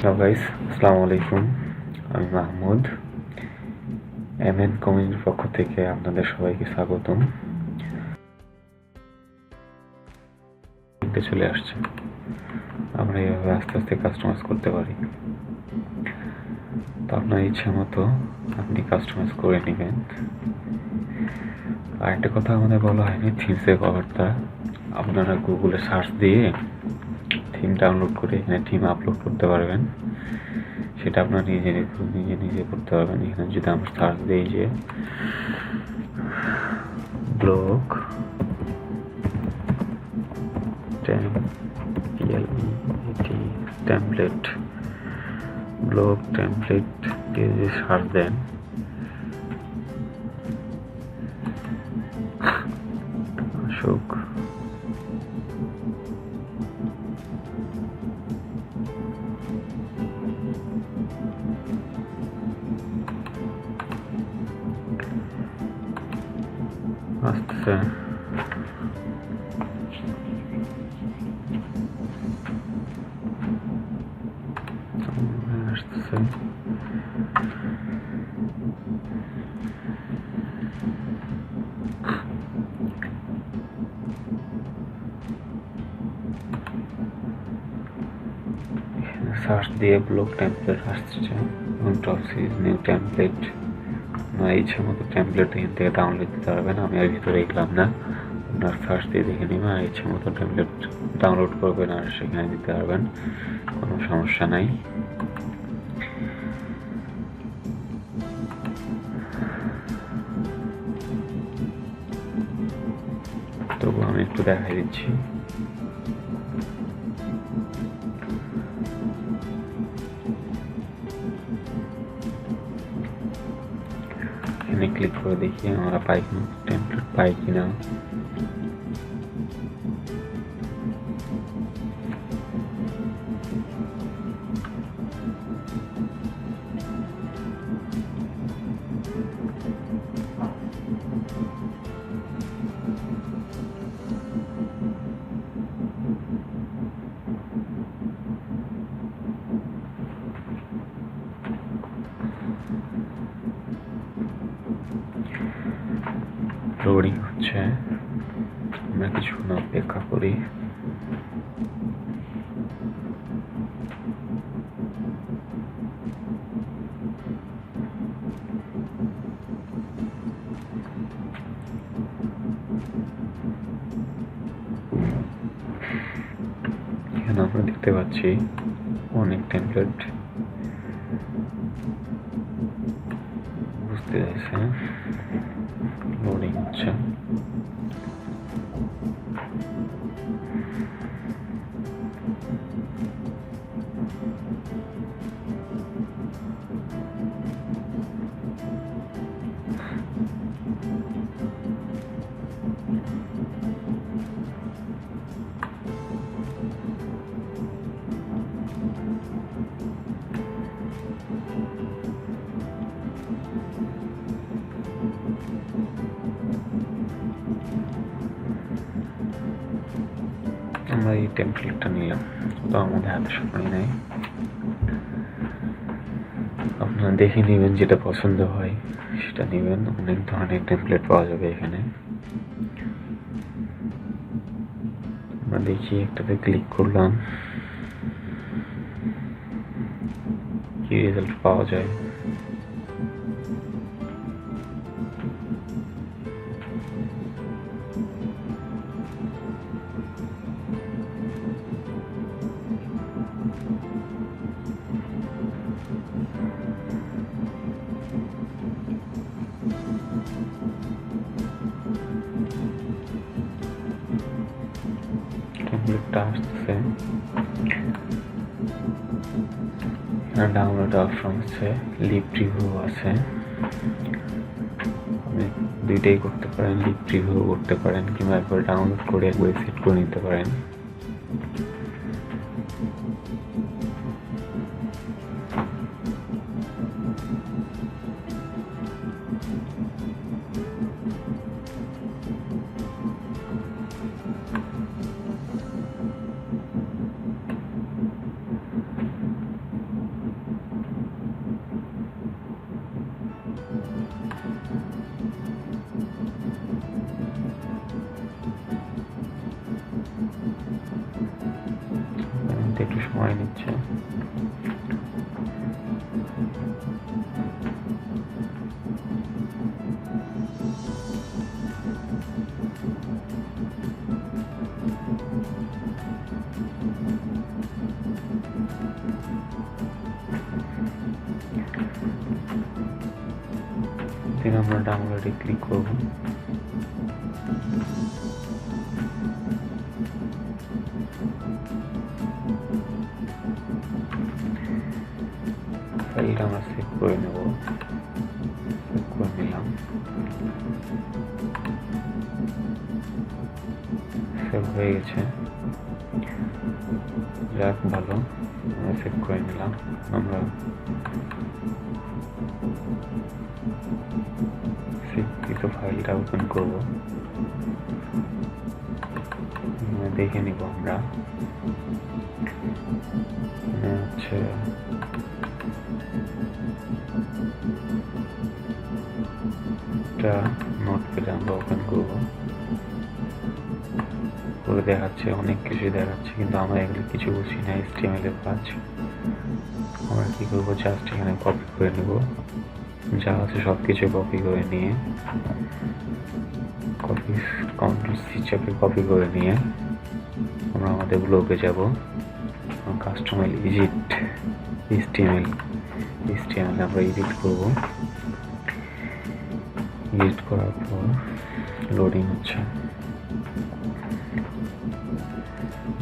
Hello guys, আসসালামু আলাইকুম। আমি মাহমুদ। এমএন কমিউনিটির পক্ষ থেকে আপনাদের সবাইকে স্বাগতম। চলে আসছে, আমরা এইভাবে আস্তে আস্তে কাস্টমাইজ করতে পারি। তো আপনার ইচ্ছা মতো আপনি কাস্টমাইজ করে নেবেন। আর একটা কথা আমাদের বলা হয়নি, থিমসের কভারটা আপনারা গুগলে সার্চ দিয়ে থিম ডাউনলোড করে এখানে থিম আপলোড করতে পারবেন। সেটা আপনার নিজে করতে পারবেন। এখানে যদি আমরা সার্চ দিই যে ব্লগ টেমপ্লেট ব্লগ টেমপ্লেট দিয়ে যদি সার্চ দেন, অশোক আসতেছে। আসতেছে সার্চ দিয়ে ব্লগ টেমপ্লেট আসছে এবং টপ সিরিজ নিউ টেমপ্লেট। আপনার ইচ্ছা মতো টেমপ্লেট এখান থেকে ডাউনলোড দিতে পারবেন। আমি এর ভিতরে গেলাম না, আপনার সার্চ দিয়ে দেখে নেবেন আর ইচ্ছা মতো টেমপ্লেট ডাউনলোড করবেন আর সেখানে দিতে পারবেন, কোনো সমস্যা নাই। তবু আমি একটু দেখাই দিচ্ছি। এখানে ক্লিক করে দেখি আমরা পাই কিনা, টেমপ্লেট পাই কিনা। লোডিং হচ্ছে, আমরা কিছুক্ষণ অপেক্ষা করি। এখানে আমরা দেখতে পাচ্ছি অনেক টেমপ্লেট বুঝতে যাচ্ছে, লোডিং হচ্ছে। আমরা এই টেমপ্লেটটা নিলাম, তো আমাদের হাতে সময় নেই। আপনারা দেখে নেবেন, যেটা পছন্দ হয় সেটা নেবেন। অনেক ধরনের টেমপ্লেট পাওয়া যাবে এখানে। আমরা দেখি একটাতে ক্লিক করলাম, কি রেজাল্ট পাওয়া যায়। টেমপ্লেটটা আসতেছে, ডাউনলোড অপশন আছে, লিভ রিভিউ আছে। আপনি দুইটাই করতে পারেন, লিভ রিভিউ করতে পারেন কিংবা একবার ডাউনলোড করে একবার সেট করে নিতে পারেন। আমরা ডাউনলোডে ক্লিক করব। ফাইলটা আমরা সেভ করে নেব। সেভ করে নিলাম। সেভ হয়ে গেছে, যাক ভালো, আমরা সেভ করে নিলাম। আমরা সেভকৃত ফাইলটা ওপেন করব, দেখে নিব আমরা। হচ্ছে নোটপ্যাডে আমরা ওপেন করব, করে দেখাচ্ছে, অনেক কিছু দেখাচ্ছে, কিন্তু আমরা এগুলো কিছু বুঝি না HTML এর কাজ। আমরা কি করবো, জাস্ট এখানে কপি করে নেব, যা আছে সব কিছু কপি করে নিয়ে Ctrl+C চাপে কপি করে নিয়ে আমরা আমাদের ব্লগে যাব। কাস্টমাইজ HTML আমরা এডিট করব। এডিট করার পর লোডিং হচ্ছে।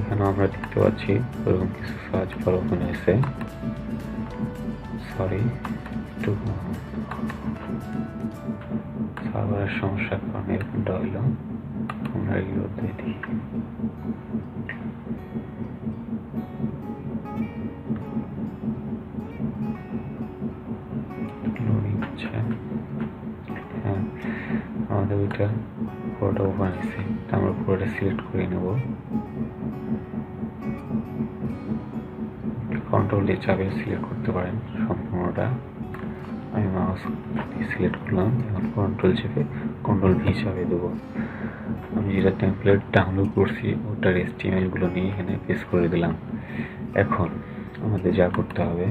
এখানে আমরা দেখতে পাচ্ছি এরকম কিছু সার্চ বার ওপেন হয়েছে। সরি, একটু সার্ভারের সমস্যার কারণে এরকমটা হইল। আমরা রিলোড দিয়ে দিই। লোডিং হচ্ছে। হ্যাঁ, আমাদের ওইটা পুরোটা ওপেন হয়েছে, আমরা পুরোটা সিলেক্ট করে নেব। কন্ট্রোল দিয়ে চাপে সিলেক্ট করতে পারেন সম্পূর্ণটা। আমি মাউস সিলেক্ট করলাম, এখন কন্ট্রোল চেপে Ctrl+V চাপে দেবো। আমি যেটা টেমপ্লেট ডাউনলোড করছি ওটার HTML গুলো নিয়ে এখানে পেস্ট করে দিলাম। এখন আমাদের যা করতে হবে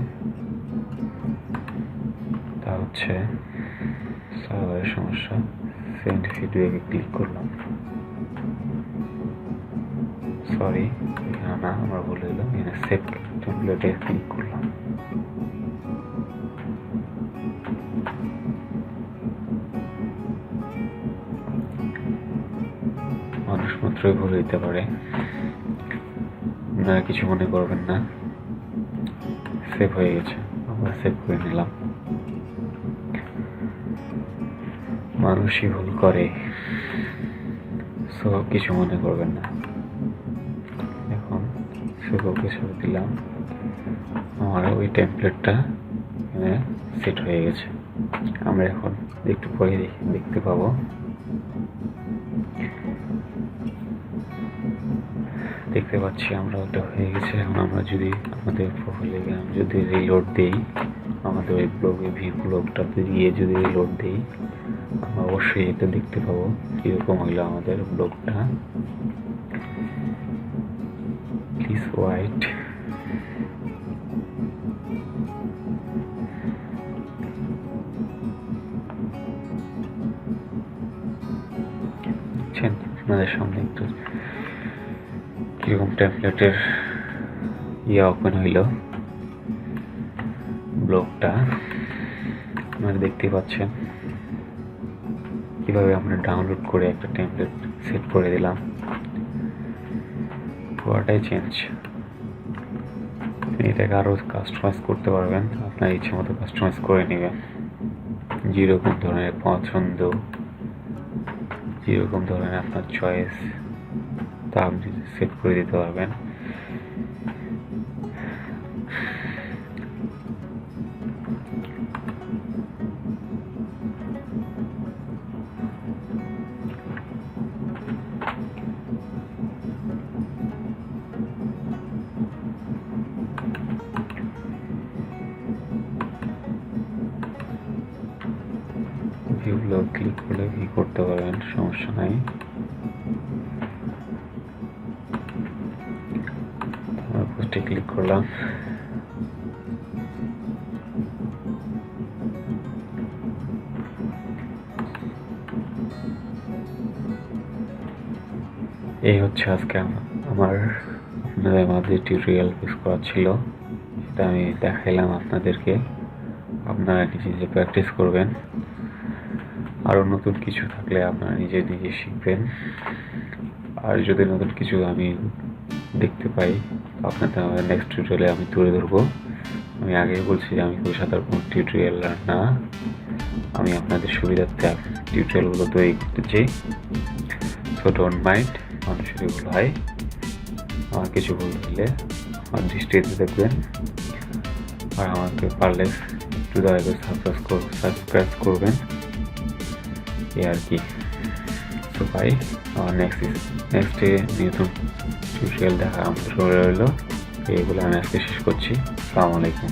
তা হচ্ছে সার্ভারের সমস্যা, সেন্ড ফিডব্যাকে ক্লিক করলাম। সরি, এখানে না, আমরা বলে দিলাম, এখানে সেভ টেমপ্লেটে ক্লিক করলাম। মানুষ মাত্রই ভুল হইতে পারে, আপনারা কিছু মনে করবেন না। সেভ হয়ে গেছে, আমরা সেভ করে নিলাম। মানুষই ভুল করে, সো কিছু মনে করবেন না। এখন সেভ ওকে ছেড়ে দিলাম। আমার ওই টেমপ্লেটটা এখানে সেট হয়ে গেছে। আমরা এখন একটু পরে দেখতে পাবো। দেখতে পাচ্ছি আমরা ওটা হয়ে গেছে। এখন আমরা যদি আমাদের প্রোফাইলে যদি রিলোড দিই, আমাদের ওই ব্লগে ব্লগটাতে গিয়ে যদি রিলোড দিই, আমরা অবশ্যই এটা দেখতে পাবো কীরকম হইলো আমাদের ব্লগটা। Please wait. আপনাদের সামনে একটু কিরকম টেমপ্লেটের ওপেন হইল ব্লগটা, আপনারা দেখতে পাচ্ছেন কিভাবে আমরা ডাউনলোড করে একটা টেমপ্লেট সেট করে দিলাম। পুরোটাই চেঞ্জ। এটাকে আরো কাস্টমাইজ করতে পারবেন, আপনার ইচ্ছে মতো কাস্টমাইজ করে নেবেন। যেরকম ধরনের পছন্দ, যেরকম ধরনের আপনার চয়েস, তা আপনি সেট করে দিতে পারবেন। ভিউগুলো ক্লিক করলে কি করতে পারবেন, সমস্যা নাই। আমরা পোস্টে ক্লিক করলাম। এই হচ্ছে আজকে আমার আপনাদের মাঝে টিউটোরিয়াল পেশ করা ছিল, সেটা আমি দেখাইলাম আপনাদেরকে। আপনারা নিজে নিজে প্র্যাকটিস করবেন। আরও নতুন কিছু থাকলে আপনারা নিজে নিজে শিখবেন। আর যদি নতুন কিছু আমি দেখতে পাই আপনাদের নেক্সট টিউটোরিয়ালে আমি তুলে ধরবো। আমি আগেই বলছি যে আমি খুবই সাধারণ কোনো টিউটোরিয়াল না, আমি আপনাদের সুবিধার্থে টিউটোরিয়ালগুলো তৈরি করতে চাই। সো ডোন্ট মাইন্ড, মানুষের ভুল হয়, আমার কিছু ভুল হলে আমার দৃষ্টিতে দেখবেন। আর আমাকে পারলে একটু দয়া করে সাবস্ক্রাইব করবেন, এই আর কি। তো ভাই আমার নেক্সটে নতুন টিউটোরিয়াল দেখা আমাদের রইল। এইগুলো আমি আজকে শেষ করছি। আসসালামু আলাইকুম।